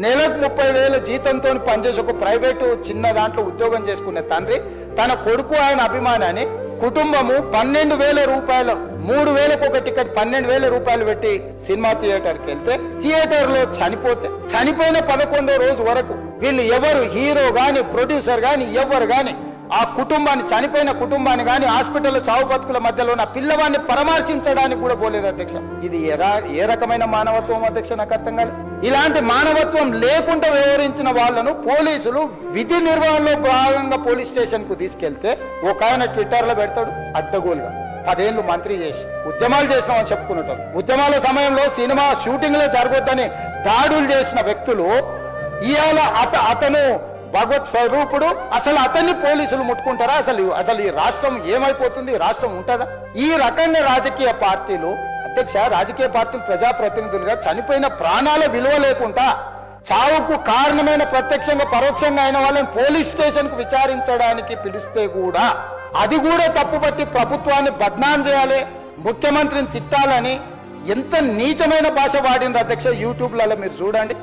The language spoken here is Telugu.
నెలకు 30,000 జీతంతో పనిచేసి ఒక ప్రైవేటు చిన్న దాంట్లో ఉద్యోగం చేసుకునే తండ్రి తన కొడుకు ఆయన అభిమానాన్ని కుటుంబము 12,000 రూపాయలు 3,000కు ఒక టికెట్ 12,000 రూపాయలు పెట్టి సినిమా థియేటర్కి వెళ్తే థియేటర్ లో చనిపోయిన 11వ రోజు వరకు వీళ్ళు ఎవరు హీరో గాని ప్రొడ్యూసర్ గాని ఎవరు గాని ఆ కుటుంబాన్ని చనిపోయిన కుటుంబాన్ని గాని హాస్పిటల్లో చావు బతుకుల మధ్యలో ఉన్న పిల్లవాడిని పరామర్శించడానికి కూడా పోలేదు అధ్యక్ష. ఇది ఏ రకమైన మానవత్వం అధ్యక్ష? నాకు అర్థం కాలేదు. ఇలాంటి మానవత్వం లేకుండా వ్యవహరించిన వాళ్ళను పోలీసులు విధి నిర్వహణలో భాగంగా పోలీస్ స్టేషన్ కు తీసుకెళ్తే ఒక ఆయన ట్విట్టర్ లో పెడతాడు అడ్డగోలుగా 10 ఏళ్ళు మంత్రి చేసి ఉద్యమాలు చేసినామని చెప్పుకున్నట్టు ఉద్యమాల సమయంలో సినిమా షూటింగ్ లో జరగొద్దని దాడులు చేసిన వ్యక్తులు ఇవాళ అతను భగవత్ స్వరూపుడు, అసలు అతన్ని పోలీసులు ముట్టుకుంటారా? అసలు ఈ రాష్ట్రం ఏమైపోతుంది? రాష్ట్రం ఉంటుందా? ఈ రకంగా రాజకీయ పార్టీలు అధ్యక్ష, రాజకీయ పార్టీలు ప్రజాప్రతినిధులుగా చనిపోయిన ప్రాణాల విలువ లేకుండా చావుకు కారణమైన ప్రత్యక్షంగా పరోక్షంగా అయిన వాళ్ళని పోలీస్ స్టేషన్ కు విచారించడానికి పిలిస్తే కూడా అది కూడా తప్పుపట్టి ప్రభుత్వాన్ని బద్నాం చేయాలి, ముఖ్యమంత్రిని తిట్టాలని ఎంత నీచమైన భాష వాడింది అధ్యక్ష. యూట్యూబ్లలో మీరు చూడండి.